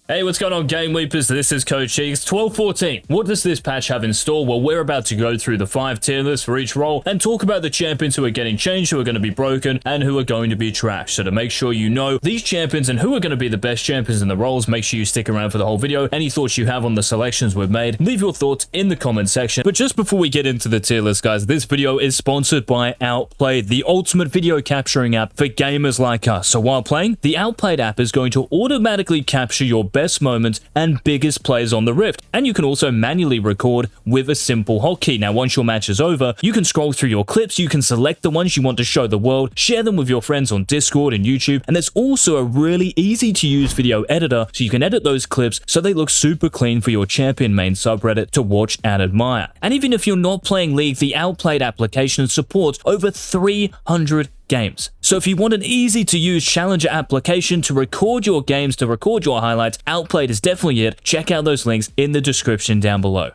Hey, what's going on, GameLeapers? This is Coach Cheeks. 12-14. What does this patch have in store? Well, we're about to go through the 5 tier lists for each role and talk about the champions who are getting changed, who are going to be broken, and who are going to be trash. So to make sure you know these champions and who are going to be the best champions in the roles, make sure you stick around for the whole video. Any thoughts you have on the selections we've made, leave your thoughts in the comment section. But just before we get into the tier list, guys, this video is sponsored by Outplayed, the ultimate video capturing app for gamers like us. So while playing, the Outplayed app is going to automatically capture your best moments and biggest plays on the Rift, and you can also manually record with a simple hotkey. Now once your match is over, you can scroll through your clips, you can select the ones you want to show the world, share them with your friends on Discord and YouTube, and there's also a really easy to use video editor so you can edit those clips so they look super clean for your champion main subreddit to watch and admire. And even if you're not playing League, the Outplayed application supports over 300 games. So if you want an easy to use challenger application to record your games, to record your highlights, Outplayed is definitely it. Check out those links in the description down below.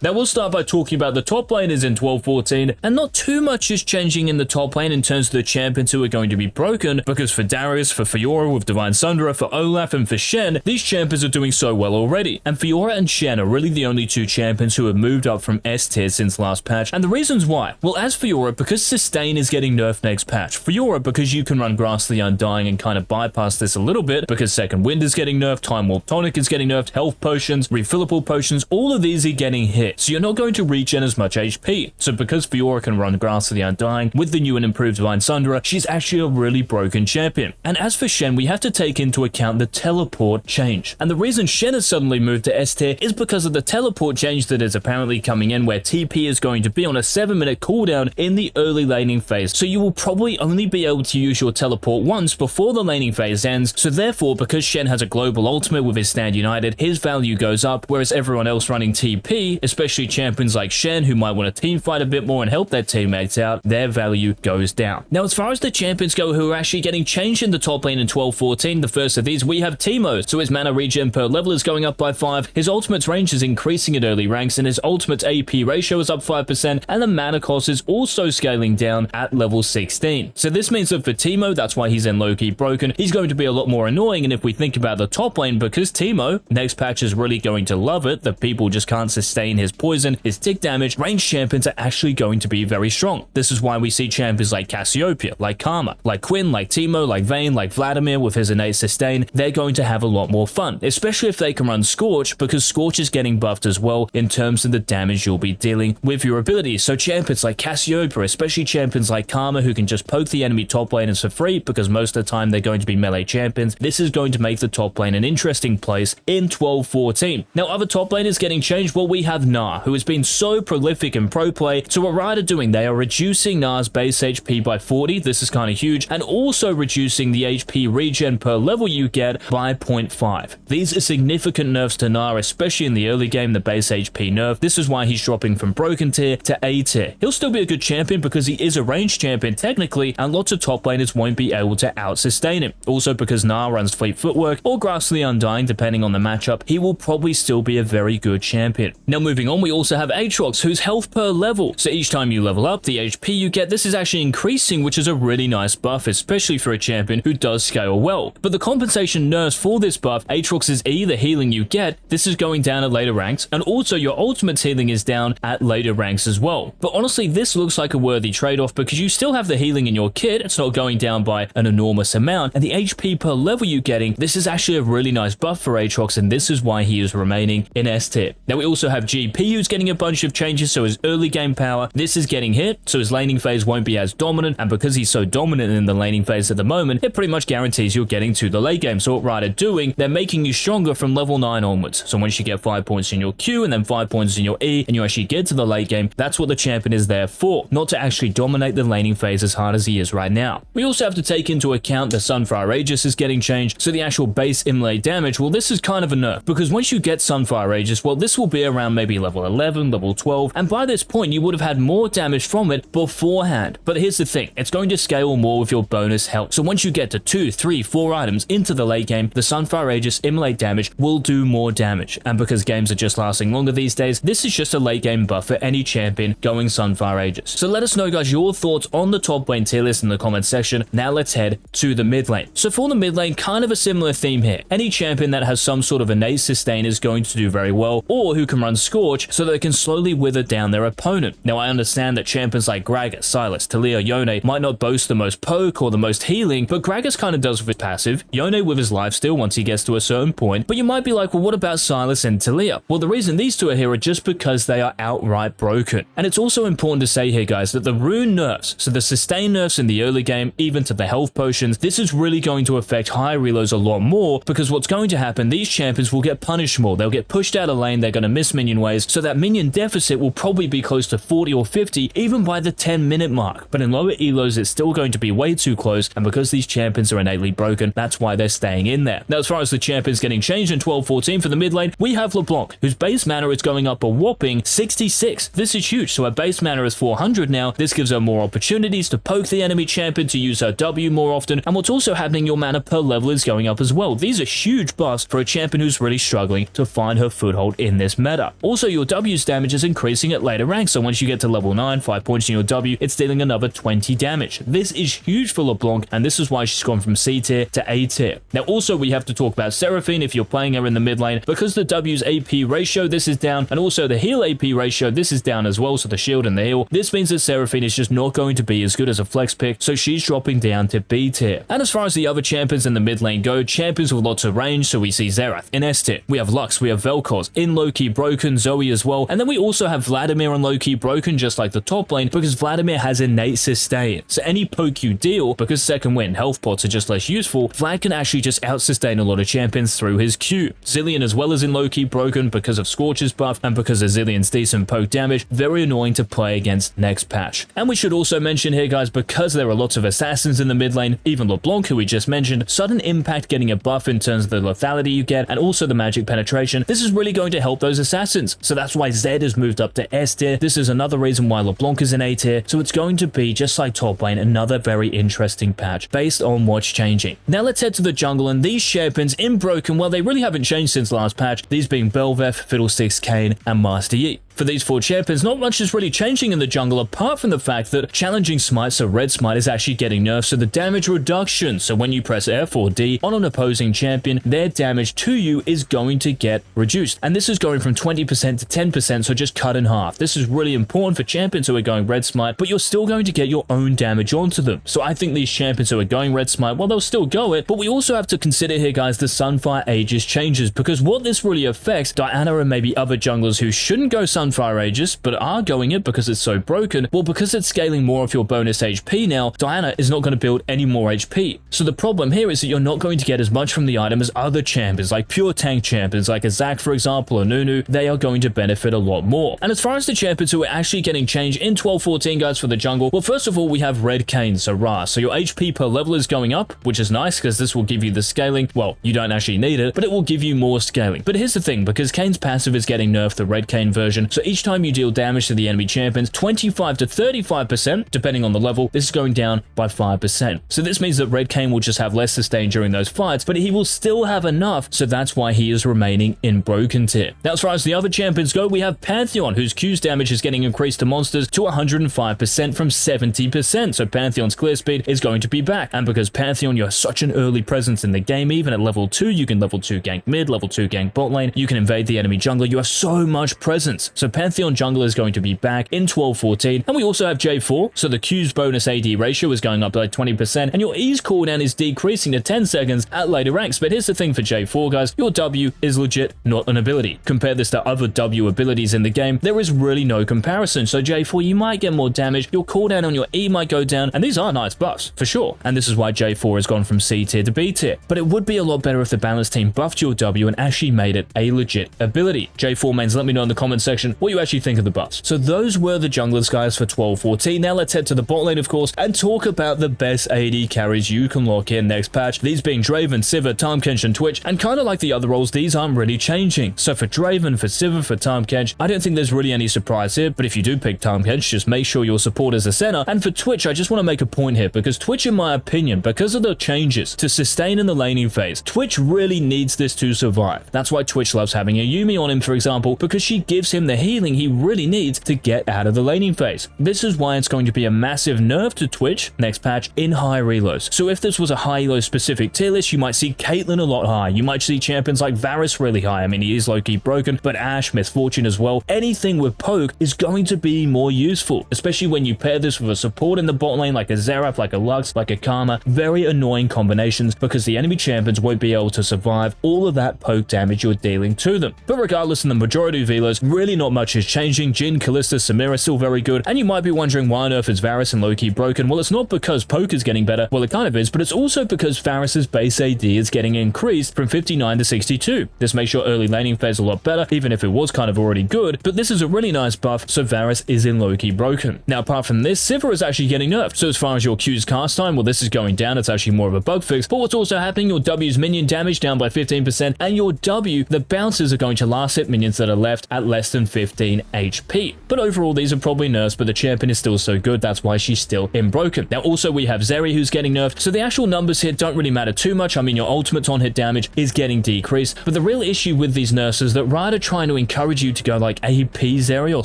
Now we'll start by talking about the top laners in 12-14, and not too much is changing in the top lane in terms of the champions who are going to be broken, because for Darius, for Fiora with Divine Sundra, for Olaf, and for Shen, these champions are doing so well already, and Fiora and Shen are really the only two champions who have moved up from S tier since last patch. And the reasons why? Well, as Fiora, because Sustain is getting nerfed next patch. Fiora, because you can run Grass the Undying and kind of bypass this a little bit, because Second Wind is getting nerfed, Time Warp Tonic is getting nerfed, Health Potions, Refillable Potions, all of these are getting hit. So you're not going to regen as much HP. So because Fiora can run Grass of the Undying with the new and improved Divine Sundra, she's actually a really broken champion. And as for Shen, we have to take into account the teleport change. And the reason Shen has suddenly moved to S tier is because of the teleport change that is apparently coming in, where TP is going to be on a 7-minute cooldown in the early laning phase. So you will probably only be able to use your teleport once before the laning phase ends. So therefore, because Shen has a global ultimate with his Stand United, his value goes up, whereas everyone else running TP, especially champions like Shen who might want to team fight a bit more and help their teammates out, their value goes down. Now as far as the champions go who are actually getting changed in the top lane in 12-14, the first of these we have Teemo. So his mana regen per level is going up by 5, his ultimate's range is increasing at early ranks, and his ultimate's AP ratio is up 5%, and the mana cost is also scaling down at level 16. So this means that for Teemo, that's why he's in low-key broken, he's going to be a lot more annoying. And if we think about the top lane, because Teemo, next patch is really going to love it, the people just can't sustain his poison, his tick damage, ranged champions are actually going to be very strong. This is why we see champions like Cassiopeia, like Karma, like Quinn, like Teemo, like Vayne, like Vladimir with his innate sustain. They're going to have a lot more fun, especially if they can run Scorch, because Scorch is getting buffed as well in terms of the damage you'll be dealing with your abilities. So champions like Cassiopeia, especially champions like Karma who can just poke the enemy top laners for free, because most of the time they're going to be melee champions, this is going to make the top lane an interesting place in 12-14. Now other top laners getting changed, well, we have Gnar, who has been so prolific in pro play. So what Riot are doing, they are reducing Gnar's base HP by 40, this is kind of huge, and also reducing the HP regen per level you get by 0.5. These are significant nerfs to Gnar, especially in the early game, the base HP nerf. This is why he's dropping from broken tier to A tier. He'll still be a good champion because he is a ranged champion technically, and lots of top laners won't be able to out-sustain him. Also because Gnar runs Fleet Footwork or Grass of the Undying, depending on the matchup, he will probably still be a very good champion. Now moving on, we also have Aatrox, whose health per level. So each time you level up, the HP you get, this is actually increasing, which is a really nice buff, especially for a champion who does scale well. But the compensation nerfs for this buff, Aatrox's E, the healing you get, this is going down at later ranks, and also your ultimate's healing is down at later ranks as well. But honestly, this looks like a worthy trade-off because you still have the healing in your kit, it's not going down by an enormous amount, and the HP per level you're getting, this is actually a really nice buff for Aatrox, and this is why he is remaining in S tier. Now we also have GP, who's getting a bunch of changes, so his early game power, this is getting hit, so his laning phase won't be as dominant, and because he's so dominant in the laning phase at the moment, it pretty much guarantees you're getting to the late game. So what Riot are doing, they're making you stronger from level 9 onwards. So once you get 5 points in your Q and then 5 points in your E, and you actually get to the late game, that's what the champion is there for, not to actually dominate the laning phase as hard as he is right now. We also have to take into account the Sunfire Aegis is getting changed, so the actual base inlay damage, well, this is kind of a nerf, because once you get Sunfire Aegis, well, this will be around maybe be level 11, level 12, and by this point you would have had more damage from it beforehand. But here's the thing, it's going to scale more with your bonus health. So once you get to 2, 3, 4 items into the late game, the Sunfire Aegis immolate damage will do more damage. And because games are just lasting longer these days, this is just a late game buff for any champion going Sunfire Aegis. So let us know, guys, your thoughts on the top lane tier list in the comments section. Now let's head to the mid lane. So for the mid lane, kind of a similar theme here. Any champion that has some sort of innate sustain is going to do very well, or who can run Scorch so that they can slowly wither down their opponent. Now I understand that champions like Gragas, Sylas, Taliyah, Yone might not boast the most poke or the most healing, but Gragas kind of does with his passive, Yone with his lifesteal once he gets to a certain point. But you might be like, well, what about Sylas and Taliyah? Well, the reason these two are here are just because they are outright broken. And it's also important to say here, guys, that the rune nerfs, so the sustain nerfs in the early game, even to the health potions, this is really going to affect high reloads a lot more, because what's going to happen, these champions will get punished more. They'll get pushed out of lane, they're going to miss minion waves, so that minion deficit will probably be close to 40 or 50, even by the 10-minute mark. But in lower elos, it's still going to be way too close, and because these champions are innately broken, that's why they're staying in there. Now, as far as the champions getting changed in 12-14 for the mid lane, we have LeBlanc, whose base mana is going up a whopping 66. This is huge, so her base mana is 400 now. This gives her more opportunities to poke the enemy champion, to use her W more often, and what's also happening, your mana per level is going up as well. These are huge buffs for a champion who's really struggling to find her foothold in this meta. Also, your W's damage is increasing at later ranks, so once you get to level 9, 5 points in your W, it's dealing another 20 damage. This is huge for LeBlanc, and this is why she's gone from C tier to A tier. Now, also, we have to talk about Seraphine if you're playing her in the mid lane, because the W's AP ratio, this is down, and also the heal AP ratio, this is down as well, so the shield and the heal. This means that Seraphine is just not going to be as good as a flex pick, so she's dropping down to B tier. And as far as the other champions in the mid lane go, champions with lots of range, so we see Xerath in S tier. We have Lux, we have Vel'Koz in low-key broken, Zoe as well, and then we also have Vladimir on low-key broken, just like the top lane, because Vladimir has innate sustain. So any poke you deal, because second wind health pots are just less useful, Vlad can actually just out-sustain a lot of champions through his Q. Zilean as well as in low-key broken because of Scorch's buff, and because of Zilean's decent poke damage, very annoying to play against next patch. And we should also mention here, guys, because there are lots of assassins in the mid lane, even LeBlanc, who we just mentioned, sudden impact getting a buff in terms of the lethality you get, and also the magic penetration, this is really going to help those assassins. So that's why Zed has moved up to S tier. This is another reason why LeBlanc is in A tier, so it's going to be, just like top lane, another very interesting patch based on what's changing. Now let's head to the jungle, and these champions in broken, well, they really haven't changed since last patch, these being Bel'Veth, Fiddlesticks, Kayn, and Master Yi. For these four champions, not much is really changing in the jungle apart from the fact that challenging smite, so red smite, is actually getting nerfed, so the damage reduction, so when you press F or D on an opposing champion, their damage to you is going to get reduced. And this is going from 20% to 10%, so just cut in half. This is really important for champions who are going red smite, but you're still going to get your own damage onto them. So I think these champions who are going red smite, well, they'll still go it, but we also have to consider here, guys, the Sunfire Aegis changes, because what this really affects Diana and maybe other junglers who shouldn't go Sunfire Aegis, but are going it because it's so broken, well, because it's scaling more of your bonus HP now, Diana is not going to build any more HP. So the problem here is that you're not going to get as much from the item as other champions, like pure tank champions, like a Zac, for example, or Nunu. They are going to benefit a lot more. And as far as the champions who are actually getting changed in 12-14, guys, for the jungle, well, first of all, we have Red Kayn, so Ra. So your HP per level is going up, which is nice, because this will give you the scaling. Well, you don't actually need it, but it will give you more scaling. But here's the thing, because Kayn's passive is getting nerfed, the Red Kayn version, so each time you deal damage to the enemy champions, 25 to 35%, depending on the level, this is going down by 5%. So this means that Red Kayn will just have less sustain during those fights, but he will still have enough, so that's why he is remaining in broken tier. Now, as far as the other champions go, we have Pantheon, whose Q's damage is getting increased to monsters to 105% from 70%, so Pantheon's clear speed is going to be back. And because Pantheon, you're such an early presence in the game, even at level 2, you can level 2 gank mid, level 2 gank bot lane, you can invade the enemy jungler, you have so much presence. So Pantheon jungler is going to be back in 12-14, and we also have J4, so the Q's bonus AD ratio is going up by 20%, and your E's cooldown is decreasing to 10 seconds at later ranks. But here's the thing for J4, guys, your W is legit not an ability. Compare this to other W abilities in the game, there is really no comparison. So J4, you might get more damage, your cooldown on your E might go down, and these are nice buffs, for sure. And this is why J4 has gone from C tier to B tier. But it would be a lot better if the balance team buffed your W and actually made it a legit ability. J4 mains, let me know in the comment section section what you actually think of the buffs. So those were the junglers, guys, for 12-14. Now let's head to the bot lane, of course, and talk about the best AD carries you can lock in next patch. These being Draven, Sivir, Tahm Kench, and Twitch, and kind of like the other roles, these aren't really changing. So for Draven, for Sivir, for Tahm Kench, I don't think there's really any surprise here, but if you do pick Tahm Kench, just make sure your support is a center. And for Twitch, I just want to make a point here, because Twitch, in my opinion, because of the changes to sustain in the laning phase, Twitch really needs this to survive. That's why Twitch loves having a Yuumi on him, for example, because she gives him the healing he really needs to get out of the laning phase. This is why it's going to be a massive nerf to Twitch next patch in high relos. So if this was a high elo specific tier list, you might see Caitlyn a lot higher. You might see champions like Varus really high. I mean, he is low-key broken, but Ashe, Miss Fortune as well. Anything with poke is going to be more useful, especially when you pair this with a support in the bot lane like a Xerath, like a Lux, like a Karma. Very annoying combinations because the enemy champions won't be able to survive all of that poke damage you're dealing to them. But regardless, in the majority of elos, really not much is changing. Jhin, Kalista, Samira still very good, and you might be wondering why on earth is Varus and low-key broken. Well, it's not because poke is getting better, well, it kind of is, but it's also because Varus's base AD is getting increased from 59 to 62. This makes your early laning phase a lot better, even if it was kind of already good, but this is a really nice buff, so Varus is in low-key broken. Now, apart from this, Sivir is actually getting nerfed, so as far as your Q's cast time, well, this is going down. It's actually more of a bug fix, but what's also happening, your W's minion damage down by 15%, and your W, the bounces are going to last hit minions that are left at less than 15 HP. But overall, these are probably nerfs, but the champion is still so good, that's why she's still in broken. Now, also, we have Zeri, who's getting nerfed, so the actual numbers here don't really matter too much. I mean, your ultimate's on hit damage is getting decreased, but the real issue with these nerfs is that Riot are trying to encourage you to go like AP Zeri or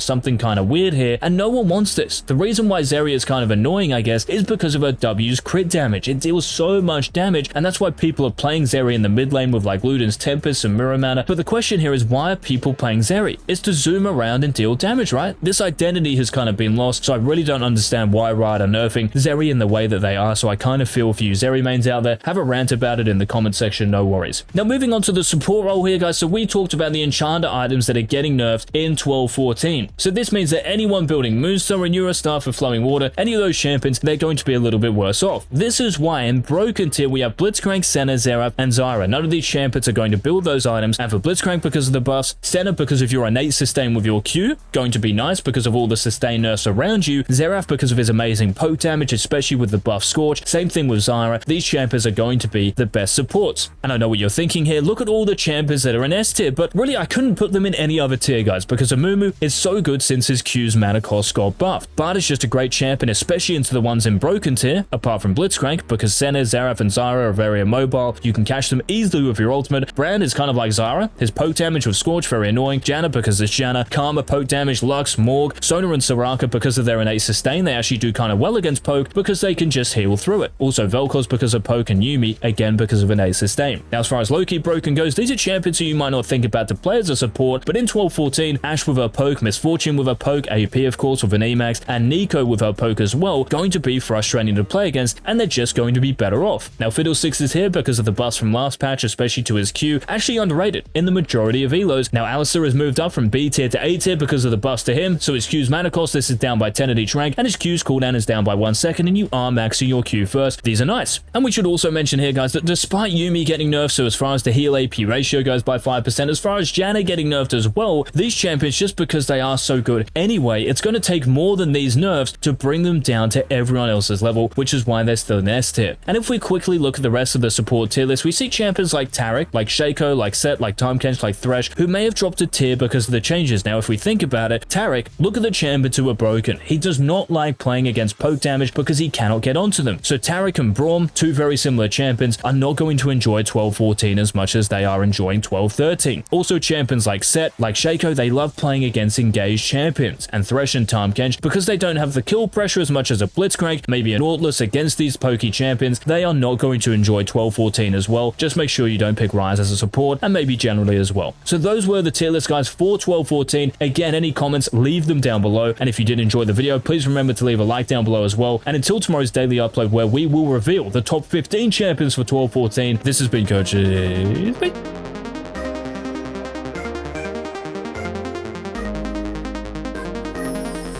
something kind of weird here, and no one wants this. The reason why Zeri is kind of annoying, I guess, is because of her W's crit damage. It deals so much damage, and that's why people are playing Zeri in the mid lane with like Luden's Tempest and Mirror Mana. But the question here is, why are people playing Zeri? It's to zoom around and deal damage, right? This identity has kind of been lost, so I really don't understand why Riot are nerfing Zeri in the way that they are, so I kind of feel for you Zeri mains out there. Have a rant about it in the comment section, no worries. Now, moving on to the support role here, guys, so we talked about the enchanter items that are getting nerfed in 12-14. So this means that anyone building Moonstone, Renewal, Staff of Flowing Water, any of those champions, they're going to be a little bit worse off. This is why in Broken tier we have Blitzcrank, Senna, Xerath, and Zyra. None of these champions are going to build those items, and for Blitzcrank because of the buffs, Senna because of your innate sustain with your Q, going to be nice because of all the sustain nerfs around you, Xerath because of his amazing poke damage, especially with the buff Scorch, same thing with Zyra. These champions are going to be the best supports. And I know what you're thinking here, look at all the champions that are in S tier, but really I couldn't put them in any other tier, guys, because Amumu is so good since his Q's mana cost got buffed. Bard is just a great champion, especially into the ones in Broken tier, apart from Blitzcrank, because Senna, Xerath, and Zyra are very immobile. You can catch them easily with your ultimate. Brand is kind of like Zyra. His poke damage with Scorch, very annoying. Janna because it's Janna. Karma, poke damage. Lux, Morg. Sona and Soraka because of their innate sustain. They actually do kind of well against poke because they can just heal through it. Also Vel'Koz because of poke, and Yuumi, again, because of innate sustain. Now, as far as low-key broken goes, these are champions who you might not think about to play as a support, but in 12-14, Ashe with her poke, Miss Fortune with her poke, AP of course with an Emax, and Nico with her poke as well, going to be frustrating to play against, and they're just going to be better off. Now, Fiddlesticks is here because of the buffs from last patch, especially to his Q, actually underrated in the majority of elos. Now, Alistar has moved up from B tier to A tier because of the buffs to him, so his Q's mana cost, this is down by 10 at each rank, and his Q's cooldown is down by 1 second, and you are maxing your Q first. These are nice. And we should also mention here, guys, that despite Yuumi getting nerfed, so as far as the heal AP ratio goes by 5%, as far as Janna getting nerfed as well, these champions, just because they are so good anyway, it's going to take more than these nerfs to bring them down to everyone else's level, which is why they're still in S tier. And if we quickly look at the rest of the support tier list, we see champions like Taric, like Shaco, like Set, like Tahm Kench, like Thresh, who may have dropped a tier because of the changes. Now, if we think about it, Taric, look at the champions who are broken. He does not like playing against poke damage because he cannot get onto them. So Taric and Braum, two very similar champions, are not going to enjoy 12-14 as much as they are enjoying 12-13. Also, champions like Set, like Shaco, they love playing against engaged champions, and Thresh and Tahm Kench, because they don't have the kill pressure as much as a Blitzcrank, maybe a Nautilus against these pokey champions, they are not going to enjoy 12-14 as well. Just make sure you don't pick Ryze as a support, and maybe generally as well. So those were the tier list, guys, for 12-14. Again, any comments, leave them down below, and if you did enjoy the video, please remember to leave a like down below as well. And until tomorrow's daily upload, where we will reveal the top 15 champions for 12-14, this has been Coach. Bye.